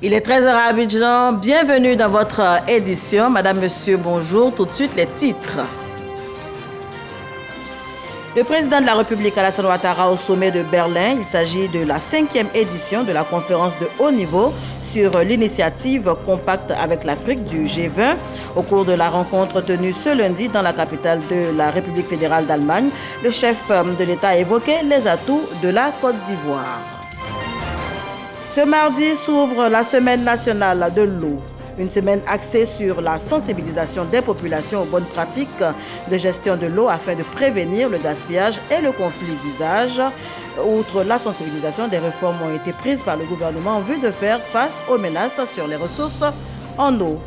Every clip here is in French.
Il est 13h à Abidjan. Bienvenue dans votre édition. Madame, Monsieur, bonjour. Tout de suite, les titres. Le président de la République, Alassane Ouattara, au sommet de Berlin. Il s'agit de la 5e édition de la conférence de haut niveau sur l'initiative Compact avec l'Afrique du G20. Au cours de la rencontre tenue ce lundi dans la capitale de la République fédérale d'Allemagne, le chef de l'État a évoqué les atouts de la Côte d'Ivoire. Ce mardi s'ouvre la Semaine nationale de l'eau. Une semaine axée sur la sensibilisation des populations aux bonnes pratiques de gestion de l'eau afin de prévenir le gaspillage et le conflit d'usage. Outre la sensibilisation, des réformes ont été prises par le gouvernement en vue de faire face aux menaces sur les ressources en eau.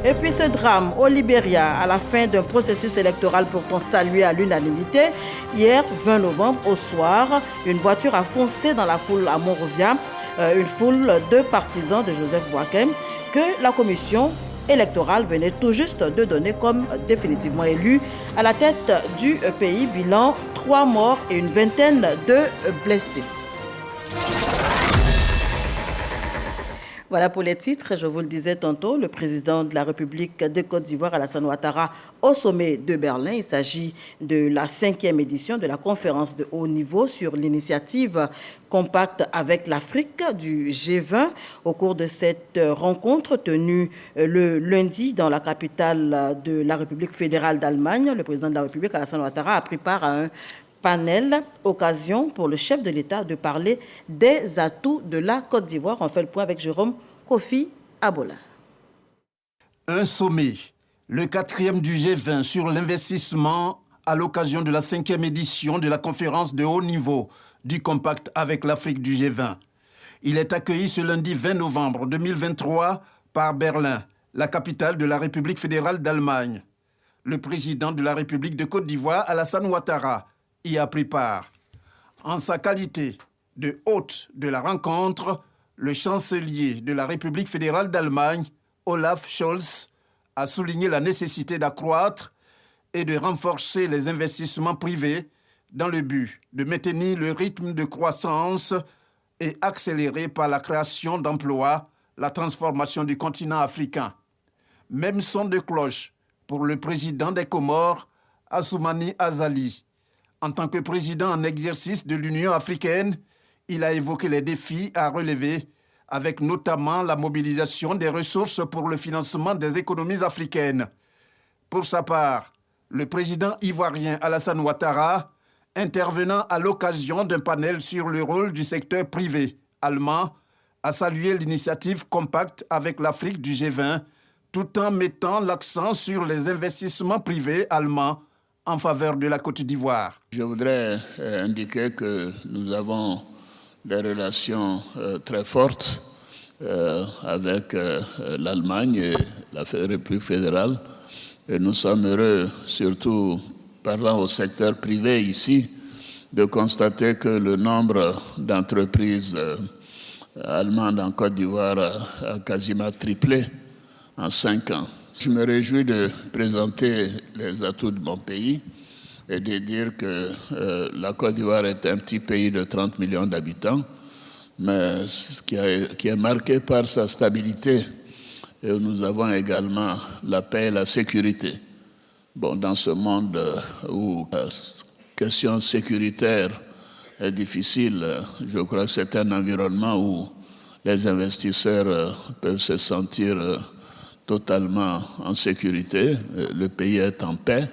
Et puis ce drame au Libéria, à la fin d'un processus électoral pourtant salué à l'unanimité, hier 20 novembre au soir, une voiture a foncé dans la foule à Monrovia, une foule de partisans de Joseph Boakem, que la commission électorale venait tout juste de donner comme définitivement élu à la tête du pays. Bilan 3 morts et une vingtaine de blessés. Voilà pour les titres. Je vous le disais tantôt, le président de la République de Côte d'Ivoire, Alassane Ouattara, au sommet de Berlin. Il s'agit de la 5e édition de la conférence de haut niveau sur l'initiative Compact avec l'Afrique du G20. Au cours de cette rencontre tenue le lundi dans la capitale de la République fédérale d'Allemagne, le président de la République, Alassane Ouattara, a pris part à un panel, occasion pour le chef de l'État de parler des atouts de la Côte d'Ivoire. On fait le point avec Jérôme Kofi Abola. Un sommet, le 4e du G20 sur l'investissement à l'occasion de la 5e édition de la conférence de haut niveau du Compact avec l'Afrique du G20. Il est accueilli ce lundi 20 novembre 2023 par Berlin, la capitale de la République fédérale d'Allemagne. Le président de la République de Côte d'Ivoire, Alassane Ouattara, y a pris part. En sa qualité de hôte de la rencontre, le chancelier de la République fédérale d'Allemagne, Olaf Scholz, a souligné la nécessité d'accroître et de renforcer les investissements privés dans le but de maintenir le rythme de croissance et accélérer par la création d'emplois la transformation du continent africain. Même son de cloche pour le président des Comores, Assoumani Azali. En tant que président en exercice de l'Union africaine, il a évoqué les défis à relever, avec notamment la mobilisation des ressources pour le financement des économies africaines. Pour sa part, le président ivoirien Alassane Ouattara, intervenant à l'occasion d'un panel sur le rôle du secteur privé allemand, a salué l'initiative Compact avec l'Afrique du G20, tout en mettant l'accent sur les investissements privés allemands en faveur de la Côte d'Ivoire. Je voudrais indiquer que nous avons des relations très fortes avec l'Allemagne et la République fédérale. Et nous sommes heureux, surtout parlant au secteur privé ici, de constater que le nombre d'entreprises allemandes en Côte d'Ivoire a quasiment triplé en 5 ans. Je me réjouis de présenter les atouts de mon pays et de dire que la Côte d'Ivoire est un petit pays de 30 millions d'habitants, mais qui est marqué par sa stabilité. Et nous avons également la paix et la sécurité. Bon, dans ce monde où la question sécuritaire est difficile, je crois que c'est un environnement où les investisseurs peuvent se sentir totalement en sécurité, le pays est en paix,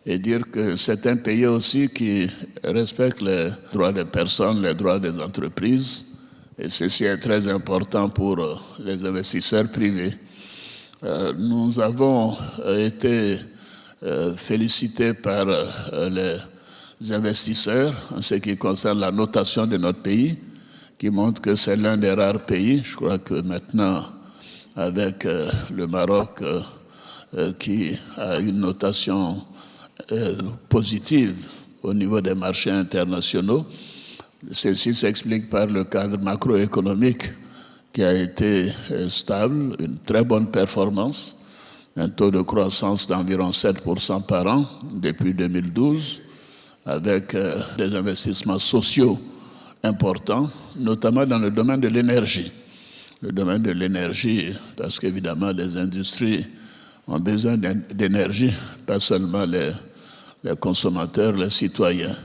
et dire que c'est un pays aussi qui respecte les droits des personnes, les droits des entreprises, et ceci est très important pour les investisseurs privés. Nous avons été félicités par les investisseurs en ce qui concerne la notation de notre pays, qui montre que c'est l'un des rares pays. Je crois que maintenant, avec le Maroc qui a une notation positive au niveau des marchés internationaux. Ceci s'explique par le cadre macroéconomique qui a été stable, une très bonne performance, un taux de croissance d'environ 7% par an depuis 2012, avec des investissements sociaux importants, notamment dans le domaine de l'énergie. le domaine de l'énergie, parce qu'évidemment, les industries ont besoin d'énergie, pas seulement les consommateurs, les citoyens.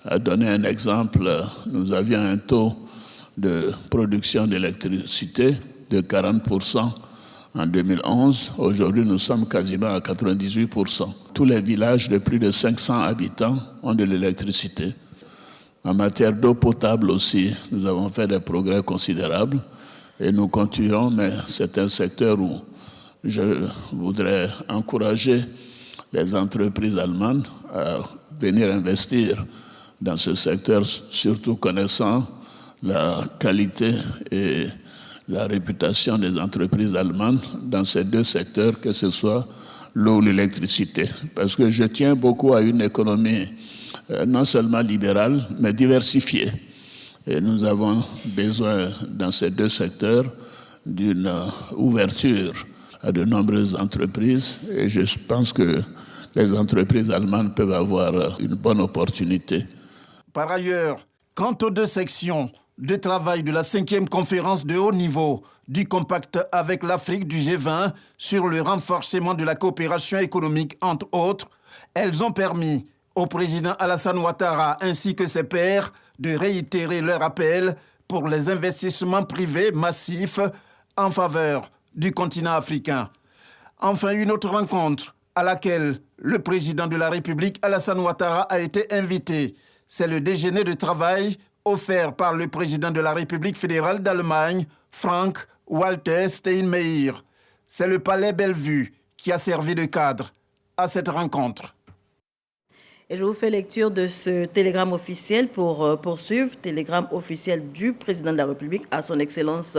À donner un exemple, nous avions un taux de production d'électricité de 40% en 2011. Aujourd'hui, nous sommes quasiment à 98%. Tous les villages de plus de 500 habitants ont de l'électricité. En matière d'eau potable aussi, nous avons fait des progrès considérables et nous continuerons, mais c'est un secteur où je voudrais encourager les entreprises allemandes à venir investir dans ce secteur, surtout connaissant la qualité et la réputation des entreprises allemandes dans ces deux secteurs, que ce soit l'eau ou l'électricité. Parce que je tiens beaucoup à une économie non seulement libérale, mais diversifiée. Et nous avons besoin, dans ces deux secteurs, d'une ouverture à de nombreuses entreprises. Et je pense que les entreprises allemandes peuvent avoir une bonne opportunité. Par ailleurs, quant aux deux sections de travail de la 5e conférence de haut niveau du Compact avec l'Afrique du G20 sur le renforcement de la coopération économique, entre autres, elles ont permis au président Alassane Ouattara ainsi que ses pairs de réitérer leur appel pour les investissements privés massifs en faveur du continent africain. Enfin, une autre rencontre à laquelle le président de la République, Alassane Ouattara, a été invité. C'est le déjeuner de travail offert par le président de la République fédérale d'Allemagne, Frank-Walter Steinmeier. C'est le palais Bellevue qui a servi de cadre à cette rencontre. Et je vous fais lecture de ce télégramme officiel pour poursuivre. Télégramme officiel du président de la République à son Excellence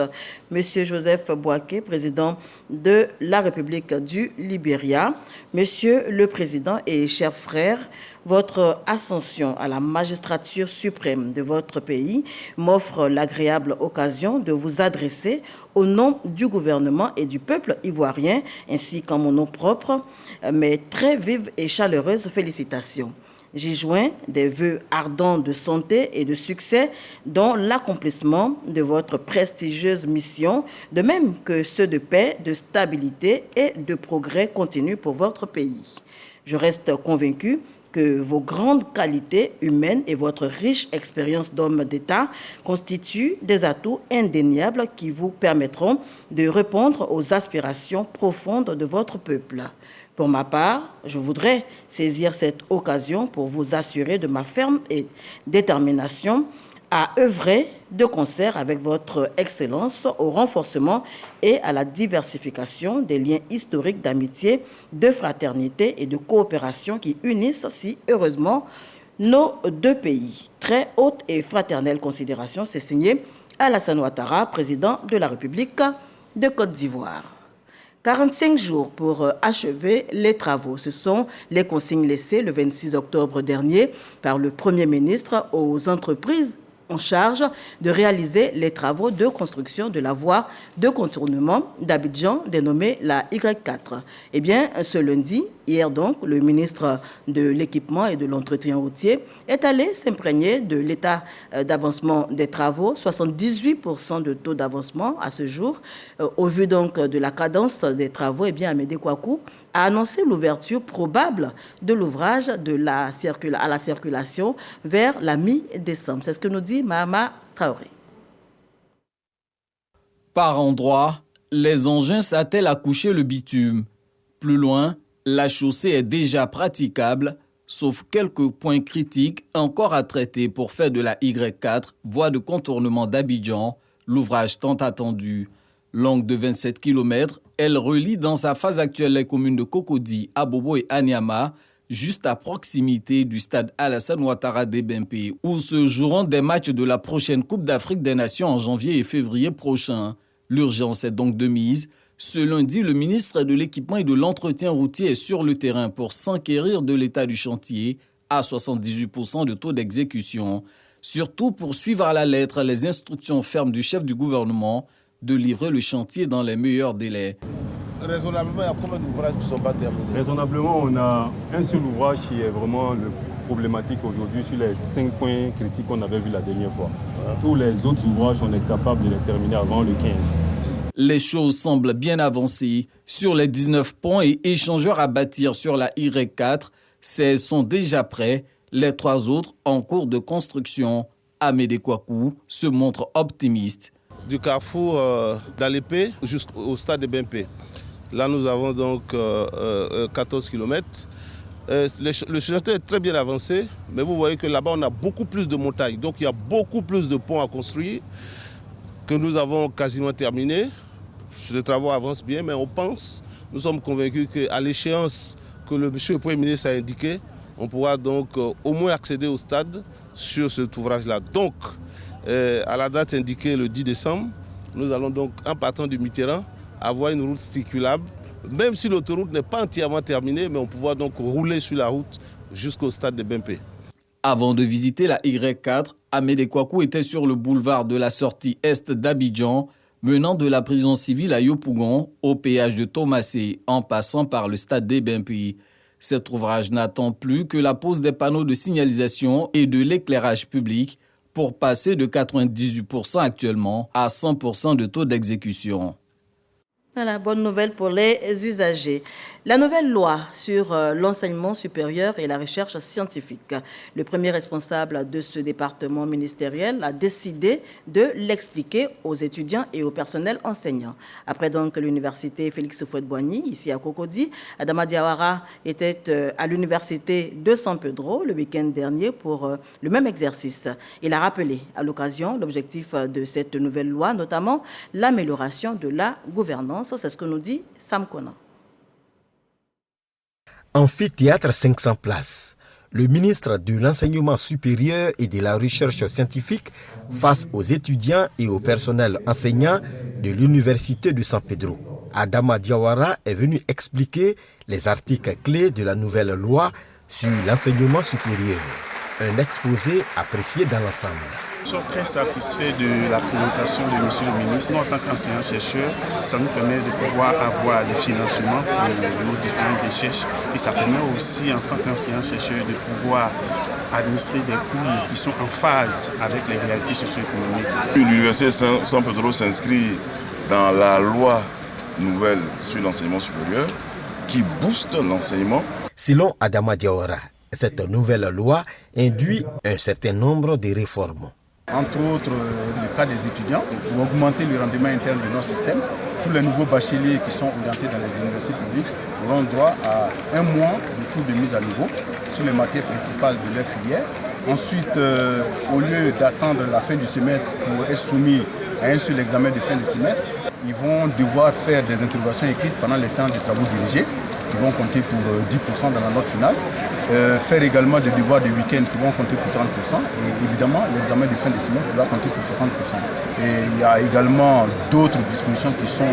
M. Joseph Boaké, président de la République du Libéria. Monsieur le Président et chers frères, votre ascension à la magistrature suprême de votre pays m'offre l'agréable occasion de vous adresser au nom du gouvernement et du peuple ivoirien, ainsi qu'en mon nom propre, mes très vives et chaleureuses félicitations. J'y joins des vœux ardents de santé et de succès dans l'accomplissement de votre prestigieuse mission, de même que ceux de paix, de stabilité et de progrès continu pour votre pays. Je reste convaincu que vos grandes qualités humaines et votre riche expérience d'homme d'État constituent des atouts indéniables qui vous permettront de répondre aux aspirations profondes de votre peuple. Pour ma part, je voudrais saisir cette occasion pour vous assurer de ma ferme détermination à œuvrer de concert avec votre Excellence au renforcement et à la diversification des liens historiques d'amitié, de fraternité et de coopération qui unissent si heureusement nos deux pays. Très haute et fraternelle considération, c'est signé Alassane Ouattara, président de la République de Côte d'Ivoire. 45 jours pour achever les travaux. Ce sont les consignes laissées le 26 octobre dernier par le Premier ministre aux entreprises en charge de réaliser les travaux de construction de la voie de contournement d'Abidjan dénommée la Y4. Eh bien, ce lundi, hier donc, le ministre de l'Équipement et de l'Entretien routier est allé s'imprégner de l'état d'avancement des travaux, 78% de taux d'avancement à ce jour. Au vu donc de la cadence des travaux, eh bien, Amédée Kouakou a annoncé l'ouverture probable de l'ouvrage à la circulation vers la mi-décembre. C'est ce que nous dit Mahama Traoré. Par endroits, les engins s'attellent à coucher le bitume. Plus loin, la chaussée est déjà praticable, sauf quelques points critiques encore à traiter pour faire de la Y4, voie de contournement d'Abidjan, l'ouvrage tant attendu. Longue de 27 km, elle relie dans sa phase actuelle les communes de Cocody, Abobo et Anyama, juste à proximité du stade Alassane Ouattara d'Ebempe, où se joueront des matchs de la prochaine Coupe d'Afrique des Nations en janvier et février prochain. L'urgence est donc de mise. Ce lundi, le ministre de l'Équipement et de l'Entretien routier est sur le terrain pour s'enquérir de l'état du chantier à 78% de taux d'exécution. Surtout pour suivre à la lettre les instructions fermes du chef du gouvernement de livrer le chantier dans les meilleurs délais. Raisonnablement, il y a combien d'ouvrages qui ne sont pas terminés? Raisonnablement, on a un seul ouvrage qui est vraiment le problématique aujourd'hui sur les 5 points critiques qu'on avait vus la dernière fois. Tous les autres ouvrages, on est capable de les terminer avant le 15. Les choses semblent bien avancées. Sur les 19 ponts et échangeurs à bâtir sur la Y4, 16 sont déjà prêts. Les 3 autres en cours de construction. Amédée Kouakou se montre optimiste. Du carrefour d'Alépé jusqu'au stade de BMP. Là, nous avons donc 14 km. Le chantier est très bien avancé, mais vous voyez que là-bas, on a beaucoup plus de montagnes. Donc, il y a beaucoup plus de ponts à construire que nous avons quasiment terminé. Les travaux avancent bien, mais nous sommes convaincus qu'à l'échéance que le monsieur le Premier ministre a indiqué, on pourra donc au moins accéder au stade sur cet ouvrage-là. Donc, à la date indiquée le 10 décembre, nous allons donc, en partant du Mitterrand, avoir une route circulable. Même si l'autoroute n'est pas entièrement terminée, mais on pourra donc rouler sur la route jusqu'au stade de BMP. Avant de visiter la Y4, Amédée Kouakou était sur le boulevard de la sortie est d'Abidjan, menant de la prison civile à Yopougon au péage de Thomasé, en passant par le stade des BMP. Cet ouvrage n'attend plus que la pose des panneaux de signalisation et de l'éclairage public pour passer de 98% actuellement à 100% de taux d'exécution. Voilà, bonne nouvelle pour les usagers. La nouvelle loi sur l'enseignement supérieur et la recherche scientifique. Le premier responsable de ce département ministériel a décidé de l'expliquer aux étudiants et au personnel enseignant. Après donc l'université Félix Houphouët-Boigny, ici à Cocody, Adama Diawara était à l'université de San Pedro le week-end dernier pour le même exercice. Il a rappelé à l'occasion l'objectif de cette nouvelle loi, notamment l'amélioration de la gouvernance. C'est ce que nous dit Sam Kona. Amphithéâtre 500 places. Le ministre de l'Enseignement supérieur et de la Recherche scientifique face aux étudiants et au personnel enseignant de l'Université de San Pedro. Adama Diawara est venu expliquer les articles clés de la nouvelle loi sur l'enseignement supérieur. Un exposé apprécié dans l'ensemble. Nous sommes très satisfaits de la présentation de M. le ministre. Nous, en tant qu'enseignants-chercheurs, ça nous permet de pouvoir avoir des financements pour nos différentes recherches et ça permet aussi, en tant qu'enseignants-chercheurs, de pouvoir administrer des cours qui sont en phase avec les réalités socio-économiques. L'Université San Pedro s'inscrit dans la loi nouvelle sur l'enseignement supérieur qui booste l'enseignement. Selon Adama Diawara, cette nouvelle loi induit un certain nombre de réformes. Entre autres, le cas des étudiants, pour augmenter le rendement interne de notre système, tous les nouveaux bacheliers qui sont orientés dans les universités publiques auront droit à 1 mois de cours de mise à niveau sur les matières principales de leur filière. Ensuite, au lieu d'attendre la fin du semestre pour être soumis à un seul examen de fin de semestre, ils vont devoir faire des interrogations écrites pendant les séances de travaux dirigés, qui vont compter pour 10% dans la note finale. Faire également des devoirs de week-end qui vont compter pour 30% et évidemment l'examen de fin de semestre qui va compter pour 60%. Et il y a également d'autres dispositions qui sont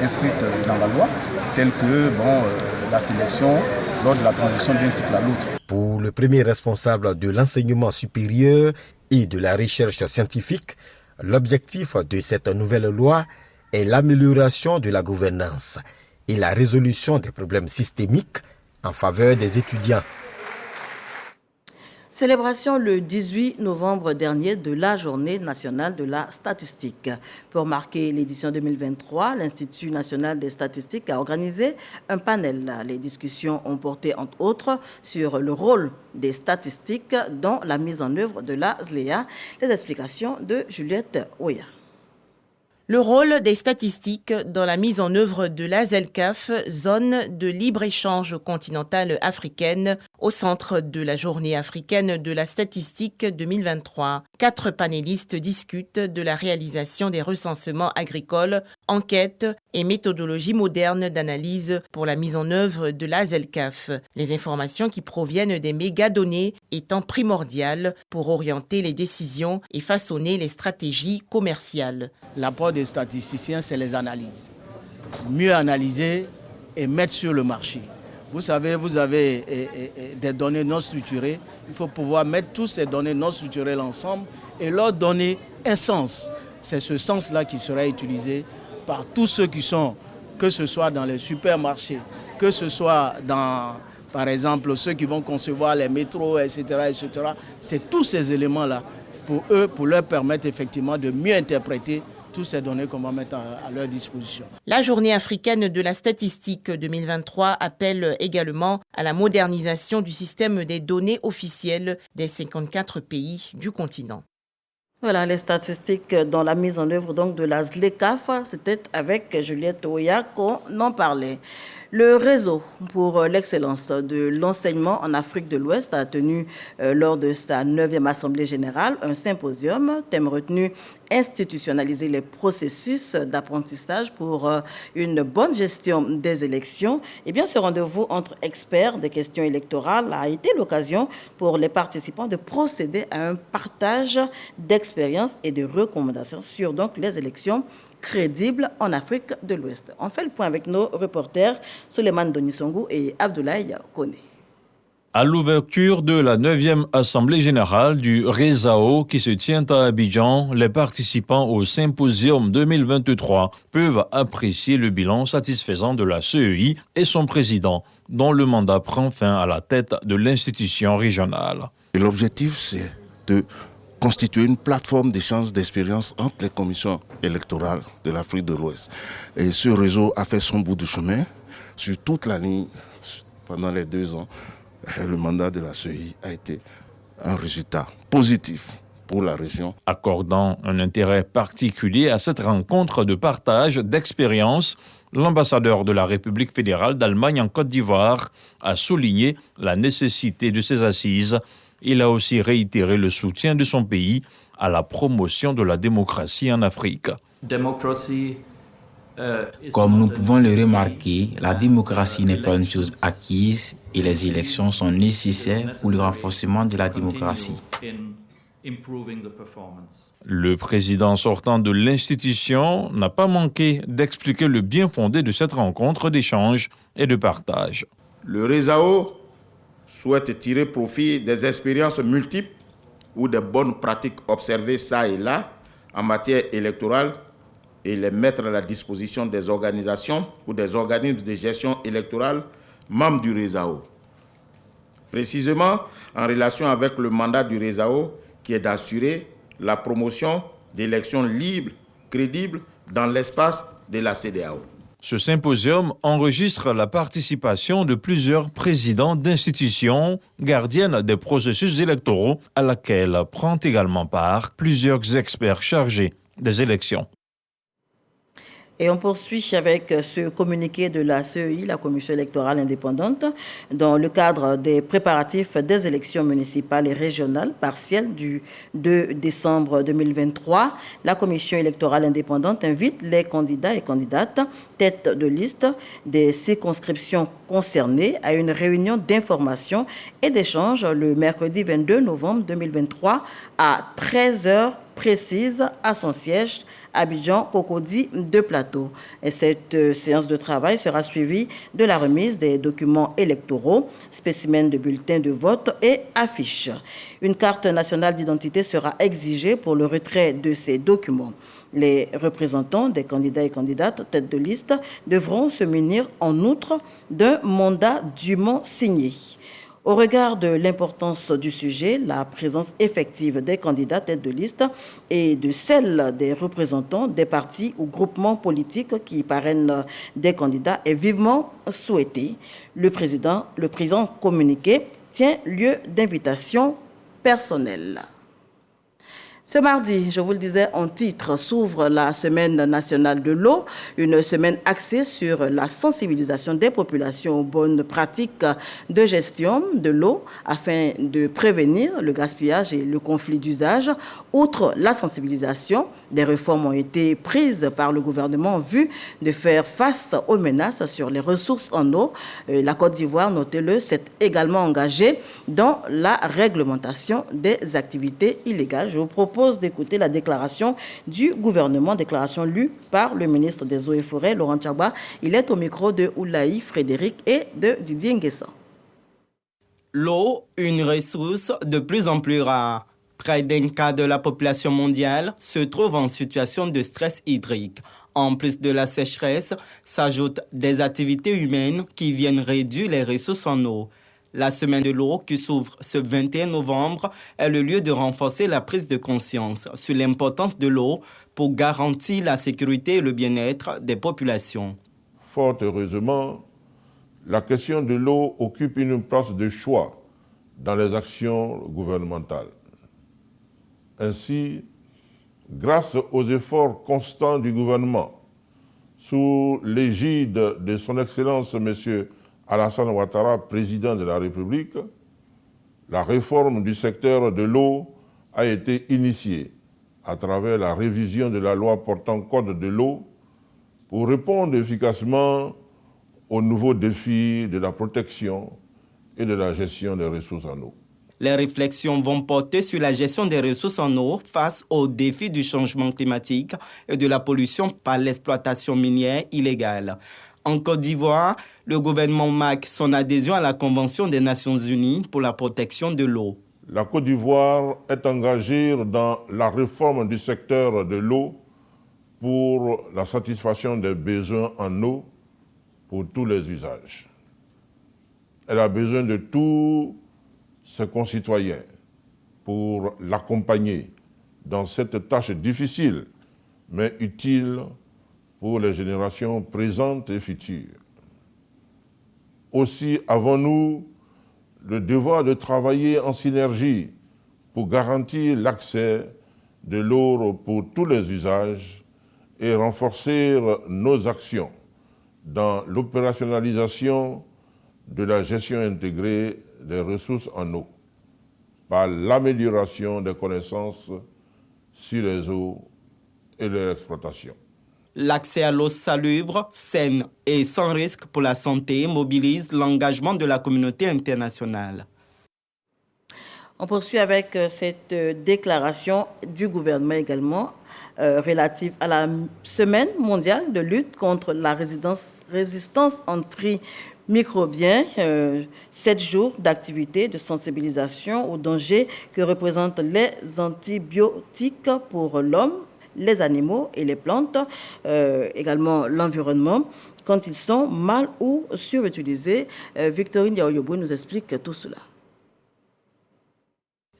inscrites dans la loi, telles que la sélection lors de la transition d'un cycle à l'autre. Pour le premier responsable de l'enseignement supérieur et de la recherche scientifique, l'objectif de cette nouvelle loi est l'amélioration de la gouvernance et la résolution des problèmes systémiques en faveur des étudiants. Célébration le 18 novembre dernier de la Journée nationale de la statistique. Pour marquer l'édition 2023, l'Institut national des statistiques a organisé un panel. Les discussions ont porté entre autres sur le rôle des statistiques dans la mise en œuvre de la ZLEA. Les explications de Juliette Oya. Le rôle des statistiques dans la mise en œuvre de la ZLECAf, zone de libre-échange continentale africaine, au centre de la Journée africaine de la statistique 2023. 4 panélistes discutent de la réalisation des recensements agricoles, enquêtes et méthodologies modernes d'analyse pour la mise en œuvre de la ZLECAf. Les informations qui proviennent des mégadonnées étant primordiales pour orienter les décisions et façonner les stratégies commerciales. L'apport des statisticiens, c'est les analyses. Mieux analyser et mettre sur le marché. Vous savez, vous avez des données non structurées. Il faut pouvoir mettre toutes ces données non structurées ensemble et leur donner un sens. C'est ce sens-là qui sera utilisé par tous ceux qui sont, que ce soit dans les supermarchés, que ce soit dans, par exemple, ceux qui vont concevoir les métros, etc. etc. C'est tous ces éléments-là pour eux, pour leur permettre effectivement de mieux interpréter toutes ces données qu'on va mettre à leur disposition. La Journée africaine de la statistique 2023 appelle également à la modernisation du système des données officielles des 54 pays du continent. Voilà les statistiques dans la mise en œuvre donc de la ZLECAf. C'était avec Juliette Oya qu'on en parlait. Le réseau pour l'excellence de l'enseignement en Afrique de l'Ouest a tenu lors de sa 9e Assemblée générale un symposium, thème retenu, institutionnaliser les processus d'apprentissage pour une bonne gestion des élections. Eh bien, ce rendez-vous entre experts des questions électorales a été l'occasion pour les participants de procéder à un partage d'expériences et de recommandations sur donc les élections crédibles en Afrique de l'Ouest. On fait le point avec nos reporters Souleymane Donisongou et Abdoulaye Kone. À l'ouverture de la 9e Assemblée générale du RESAO qui se tient à Abidjan, les participants au Symposium 2023 peuvent apprécier le bilan satisfaisant de la CEI et son président, dont le mandat prend fin à la tête de l'institution régionale. Et l'objectif, c'est de constituer une plateforme d'échange d'expériences entre les commissions électorales de l'Afrique de l'Ouest. Et ce réseau a fait son bout de chemin sur toute la ligne pendant les 2 ans. Le mandat de la CEI a été un résultat positif pour la région. Accordant un intérêt particulier à cette rencontre de partage d'expériences, l'ambassadeur de la République fédérale d'Allemagne en Côte d'Ivoire a souligné la nécessité de ces assises. Il a aussi réitéré le soutien de son pays à la promotion de la démocratie en Afrique. Comme nous pouvons le remarquer, la démocratie n'est pas une chose acquise et les élections sont nécessaires pour le renforcement de la démocratie. Le président sortant de l'institution n'a pas manqué d'expliquer le bien fondé de cette rencontre d'échange et de partage. Le RESAO souhaite tirer profit des expériences multiples ou des bonnes pratiques observées ça et là en matière électorale et les mettre à la disposition des organisations ou des organismes de gestion électorale membres du RESAO. Précisément en relation avec le mandat du RESAO qui est d'assurer la promotion d'élections libres, crédibles dans l'espace de la CEDEAO. Ce symposium enregistre la participation de plusieurs présidents d'institutions gardiennes des processus électoraux à laquelle prend également part plusieurs experts chargés des élections. Et on poursuit avec ce communiqué de la CEI, la Commission électorale indépendante, dans le cadre des préparatifs des élections municipales et régionales partielles du 2 décembre 2023. La Commission électorale indépendante invite les candidats et candidates tête de liste des circonscriptions concernées à une réunion d'information et d'échange le mercredi 22 novembre 2023 à 13h précise à son siège Abidjan, Cocody de Plateau. Et cette séance de travail sera suivie de la remise des documents électoraux, spécimens de bulletins de vote et affiches. Une carte nationale d'identité sera exigée pour le retrait de ces documents. Les représentants des candidats et candidates tête de liste devront se munir en outre d'un mandat dûment signé. Au regard de l'importance du sujet, la présence effective des candidats tête de liste et de celle des représentants des partis ou groupements politiques qui parrainent des candidats est vivement souhaitée. Le président communiqué tient lieu d'invitation personnelle. Ce mardi, je vous le disais en titre, s'ouvre la Semaine nationale de l'eau, une semaine axée sur la sensibilisation des populations aux bonnes pratiques de gestion de l'eau afin de prévenir le gaspillage et le conflit d'usage. Outre la sensibilisation, des réformes ont été prises par le gouvernement en vue de faire face aux menaces sur les ressources en eau. La Côte d'Ivoire, notez-le, s'est également engagée dans la réglementation des activités illégales. Je vous propose d'écouter la déclaration du gouvernement, déclaration lue par le ministre des Eaux et Forêts, Laurent Tchagba. Il est au micro de Oulaï Frédéric et de Didier Nguessan. L'eau, une ressource de plus en plus rare. Près d'un quart de la population mondiale se trouve en situation de stress hydrique. En plus de la sécheresse, s'ajoutent des activités humaines qui viennent réduire les ressources en eau. La semaine de l'eau qui s'ouvre ce 21 novembre est le lieu de renforcer la prise de conscience sur l'importance de l'eau pour garantir la sécurité et le bien-être des populations. Fort heureusement, la question de l'eau occupe une place de choix dans les actions gouvernementales. Ainsi, grâce aux efforts constants du gouvernement, sous l'égide de son Excellence M. Alassane Ouattara, président de la République, la réforme du secteur de l'eau a été initiée à travers la révision de la loi portant code de l'eau pour répondre efficacement aux nouveaux défis de la protection et de la gestion des ressources en eau. Les réflexions vont porter sur la gestion des ressources en eau face aux défis du changement climatique et de la pollution par l'exploitation minière illégale. En Côte d'Ivoire, le gouvernement marque son adhésion à la Convention des Nations Unies pour la protection de l'eau. La Côte d'Ivoire est engagée dans la réforme du secteur de l'eau pour la satisfaction des besoins en eau pour tous les usages. Elle a besoin de tous ses concitoyens pour l'accompagner dans cette tâche difficile mais utile pour les générations présentes et futures. Aussi avons-nous le devoir de travailler en synergie pour garantir l'accès de l'eau pour tous les usages et renforcer nos actions dans l'opérationnalisation de la gestion intégrée des ressources en eau par l'amélioration des connaissances sur les eaux et leur exploitation. L'accès à l'eau salubre, saine et sans risque pour la santé mobilise l'engagement de la communauté internationale. On poursuit avec cette déclaration du gouvernement également relative à la semaine mondiale de lutte contre la résistance antimicrobienne. 7 jours d'activité de sensibilisation aux dangers que représentent les antibiotiques pour l'homme, les animaux et les plantes, également l'environnement, quand ils sont mal ou surutilisés. Victorine Yaoyobo nous explique tout cela.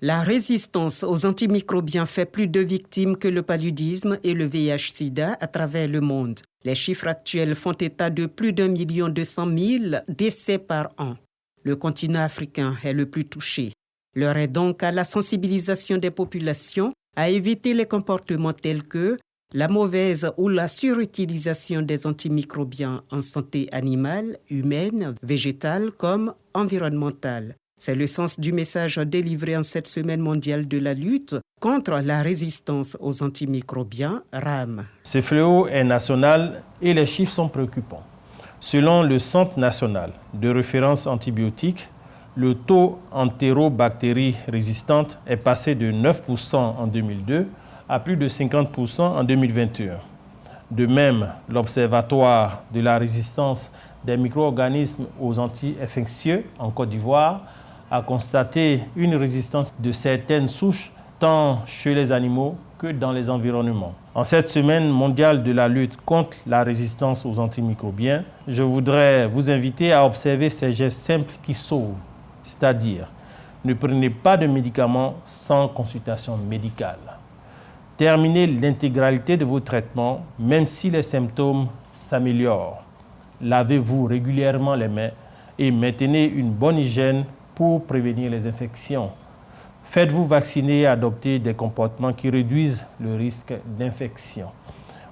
La résistance aux antimicrobiens fait plus de victimes que le paludisme et le VIH-Sida à travers le monde. Les chiffres actuels font état de plus d'1 200 000 décès par an. Le continent africain est le plus touché. L'heure est donc à la sensibilisation des populations à éviter les comportements tels que la mauvaise ou la surutilisation des antimicrobiens en santé animale, humaine, végétale comme environnementale. C'est le sens du message délivré en cette semaine mondiale de la lutte contre la résistance aux antimicrobiens, RAM. Ce fléau est national et les chiffres sont préoccupants. Selon le Centre national de référence antibiotiques, le taux entérobactéries résistantes est passé de 9% en 2002 à plus de 50% en 2021. De même, l'Observatoire de la résistance des micro-organismes aux anti-infectieux en Côte d'Ivoire a constaté une résistance de certaines souches tant chez les animaux que dans les environnements. En cette semaine mondiale de la lutte contre la résistance aux antimicrobiens, je voudrais vous inviter à observer ces gestes simples qui sauvent, c'est-à-dire ne prenez pas de médicaments sans consultation médicale. Terminez l'intégralité de vos traitements, même si les symptômes s'améliorent. Lavez-vous régulièrement les mains et maintenez une bonne hygiène pour prévenir les infections. Faites-vous vacciner et adoptez des comportements qui réduisent le risque d'infection.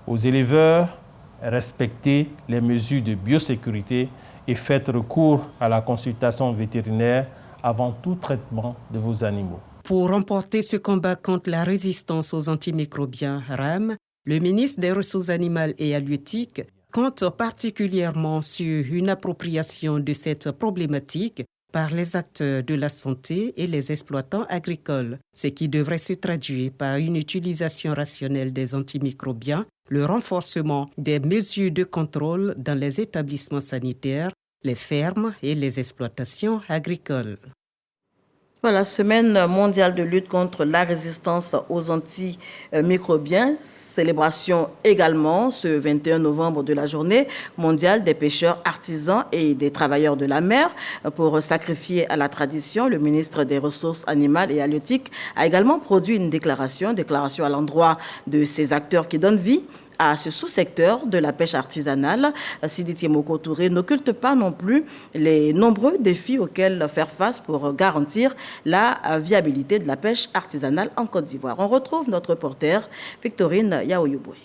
Aux éleveurs, respectez les mesures de biosécurité et faites recours à la consultation vétérinaire avant tout traitement de vos animaux. Pour remporter ce combat contre la résistance aux antimicrobiens RAM, le ministre des Ressources animales et halieutiques compte particulièrement sur une appropriation de cette problématique par les acteurs de la santé et les exploitants agricoles, ce qui devrait se traduire par une utilisation rationnelle des antimicrobiens, le renforcement des mesures de contrôle dans les établissements sanitaires, les fermes et les exploitations agricoles. Voilà, semaine mondiale de lutte contre la résistance aux antimicrobiens. Célébration également ce 21 novembre de la journée mondiale des pêcheurs artisans et des travailleurs de la mer. Pour sacrifier à la tradition, le ministre des Ressources animales et halieutiques a également produit une déclaration à l'endroit de ces acteurs qui donnent vie à ce sous-secteur de la pêche artisanale. Sidi Tiemoko Touré n'occulte pas non plus les nombreux défis auxquels faire face pour garantir la viabilité de la pêche artisanale en Côte d'Ivoire. On retrouve notre reporter Victorine Yaoyouboué.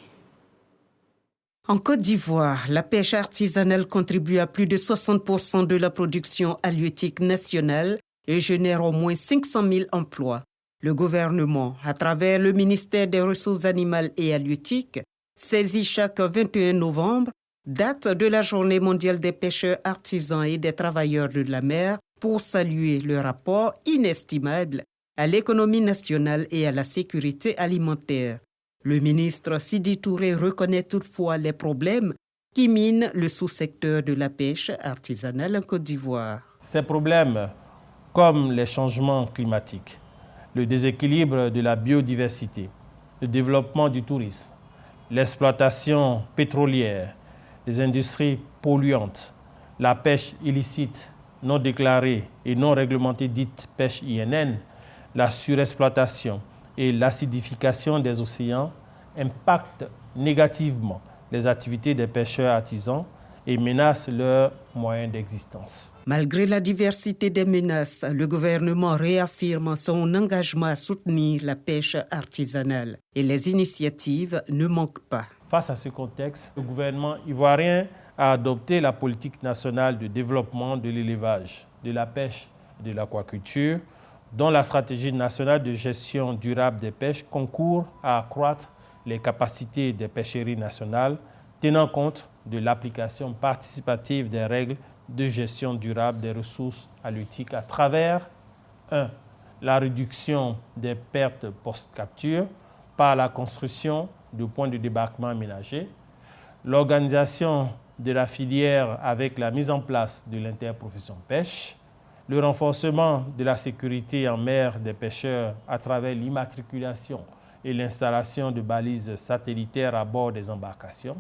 En Côte d'Ivoire, la pêche artisanale contribue à plus de 60% de la production halieutique nationale et génère au moins 500 000 emplois. Le gouvernement, à travers le ministère des Ressources animales et halieutiques, saisit chaque 21 novembre, date de la Journée mondiale des pêcheurs artisans et des travailleurs de la mer, pour saluer le rapport inestimable à l'économie nationale et à la sécurité alimentaire. Le ministre Sidi Touré reconnaît toutefois les problèmes qui minent le sous-secteur de la pêche artisanale en Côte d'Ivoire. Ces problèmes, comme les changements climatiques, le déséquilibre de la biodiversité, le développement du tourisme, l'exploitation pétrolière, les industries polluantes, la pêche illicite, non déclarée et non réglementée dite pêche INN, la surexploitation et l'acidification des océans impactent négativement les activités des pêcheurs artisans et menacent leurs moyens d'existence. Malgré la diversité des menaces, le gouvernement réaffirme son engagement à soutenir la pêche artisanale et les initiatives ne manquent pas. Face à ce contexte, le gouvernement ivoirien a adopté la politique nationale de développement de l'élevage, de la pêche et de l'aquaculture, dont la stratégie nationale de gestion durable des pêches concourt à accroître les capacités des pêcheries nationales, tenant compte de l'application participative des règles de gestion durable des ressources halieutiques à travers 1. La réduction des pertes post-capture par la construction de points de débarquement aménagés, l'organisation de la filière avec la mise en place de l'interprofession pêche, le renforcement de la sécurité en mer des pêcheurs à travers l'immatriculation et l'installation de balises satellitaires à bord des embarcations,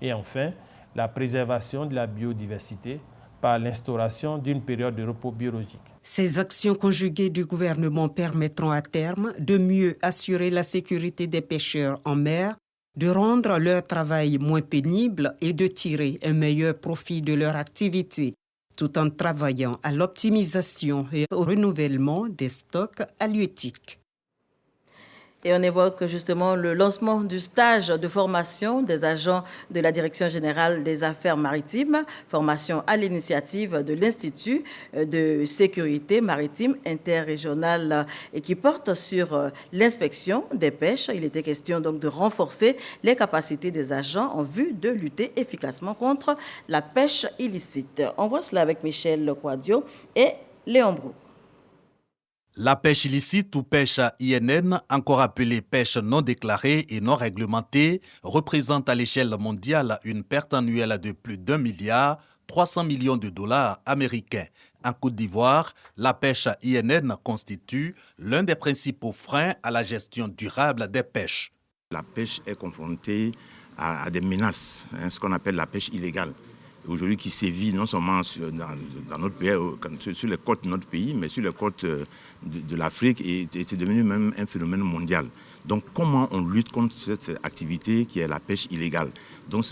et enfin, la préservation de la biodiversité par l'instauration d'une période de repos biologique. Ces actions conjuguées du gouvernement permettront à terme de mieux assurer la sécurité des pêcheurs en mer, de rendre leur travail moins pénible et de tirer un meilleur profit de leur activité, tout en travaillant à l'optimisation et au renouvellement des stocks halieutiques. Et on évoque justement le lancement du stage de formation des agents de la Direction générale des affaires maritimes, formation à l'initiative de l'Institut de sécurité maritime interrégionale et qui porte sur l'inspection des pêches. Il était question donc de renforcer les capacités des agents en vue de lutter efficacement contre la pêche illicite. On voit cela avec Michel Quadio et Léon Brou. La pêche illicite ou pêche INN, encore appelée pêche non déclarée et non réglementée, représente à l'échelle mondiale une perte annuelle de plus d'1,3 milliard de dollars américains. En Côte d'Ivoire, la pêche INN constitue l'un des principaux freins à la gestion durable des pêches. La pêche est confrontée à des menaces, ce qu'on appelle la pêche illégale. Aujourd'hui qui sévit non seulement dans notre pays, sur les côtes de notre pays, mais sur les côtes de l'Afrique et c'est devenu même un phénomène mondial. Donc comment on lutte contre cette activité qui est la pêche illégale? Donc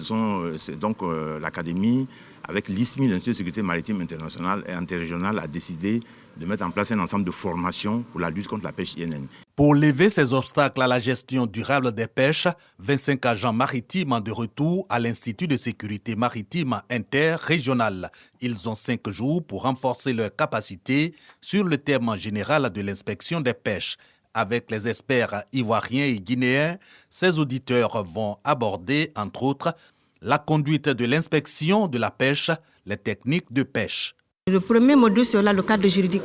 l'Académie, avec l'ISMI, l'Institut de sécurité maritime internationale et interrégionale, a décidé de mettre en place un ensemble de formations pour la lutte contre la pêche INN. Pour lever ces obstacles à la gestion durable des pêches, 25 agents maritimes de retour à l'Institut de sécurité maritime interrégionale. Ils ont 5 jours pour renforcer leurs capacités sur le thème général de l'inspection des pêches. Avec les experts ivoiriens et guinéens, ces auditeurs vont aborder, entre autres, la conduite de l'inspection de la pêche, les techniques de pêche. Le premier module, c'est le cadre juridique,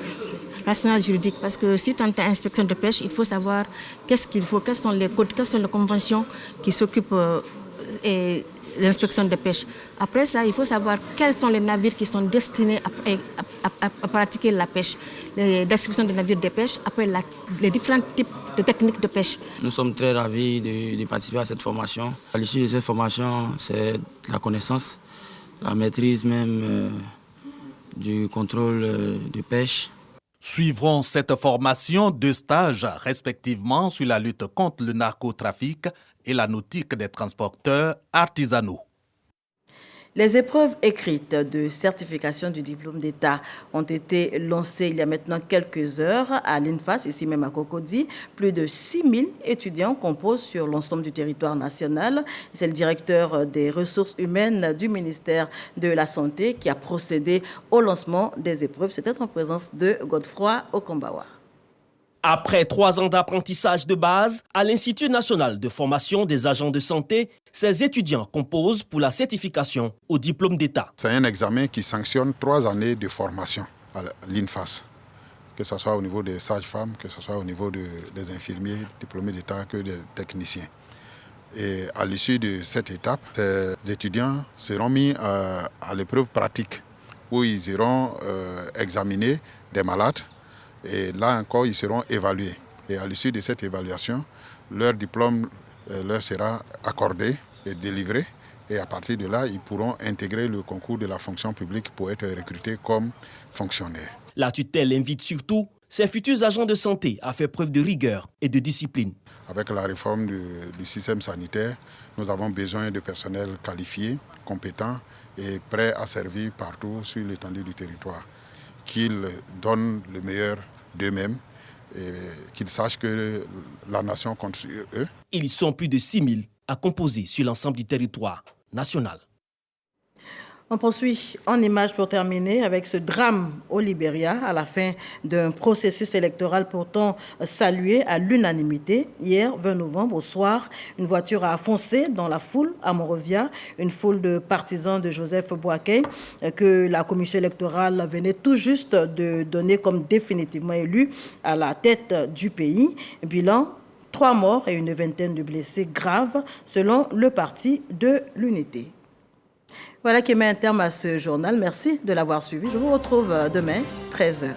l'arsenal juridique, parce que si tu as inspection de pêche, il faut savoir qu'est-ce qu'il faut, quels sont les codes, quelles sont les conventions qui s'occupent l'inspection de pêche. Après ça, il faut savoir quels sont les navires qui sont destinés à pratiquer la pêche, les descriptions des navires de pêche, après les différents types de techniques de pêche. Nous sommes très ravis de participer à cette formation. À l'issue de cette formation, c'est la connaissance, la maîtrise même du contrôle de pêche. Suivront cette formation 2 stages respectivement sur la lutte contre le narcotrafic et la nautique des transporteurs artisanaux. Les épreuves écrites de certification du diplôme d'État ont été lancées il y a maintenant quelques heures à l'INFAS, ici même à Cocody. Plus de 6000 étudiants composent sur l'ensemble du territoire national. C'est le directeur des ressources humaines du ministère de la Santé qui a procédé au lancement des épreuves. C'était en présence de Godefroy Okombawa. Après 3 ans d'apprentissage de base, à l'Institut national de formation des agents de santé, ces étudiants composent pour la certification au diplôme d'État. C'est un examen qui sanctionne 3 années de formation à l'INFAS, que ce soit au niveau des sages-femmes, que ce soit au niveau des infirmiers diplômés d'État, que des techniciens. Et à l'issue de cette étape, ces étudiants seront mis à l'épreuve pratique, où ils iront examiner des malades. Et là encore, ils seront évalués. Et à l'issue de cette évaluation, leur diplôme leur sera accordé et délivré. Et à partir de là, ils pourront intégrer le concours de la fonction publique pour être recrutés comme fonctionnaires. La tutelle invite surtout ces futurs agents de santé à faire preuve de rigueur et de discipline. Avec la réforme du système sanitaire, nous avons besoin de personnel qualifié, compétent et prêt à servir partout sur l'étendue du territoire. Qu'ils donnent le meilleur d'eux-mêmes et qu'ils sachent que la nation compte sur eux. Ils sont plus de 6000 à composer sur l'ensemble du territoire national. On poursuit en images pour terminer avec ce drame au Libéria à la fin d'un processus électoral pourtant salué à l'unanimité. Hier, 20 novembre, au soir, une voiture a foncé dans la foule à Monrovia, une foule de partisans de Joseph Boakai que la commission électorale venait tout juste de donner comme définitivement élu à la tête du pays. Bilan, 3 morts et une vingtaine de blessés graves selon le parti de l'Unité. Voilà qui met un terme à ce journal. Merci de l'avoir suivi. Je vous retrouve demain, 13h.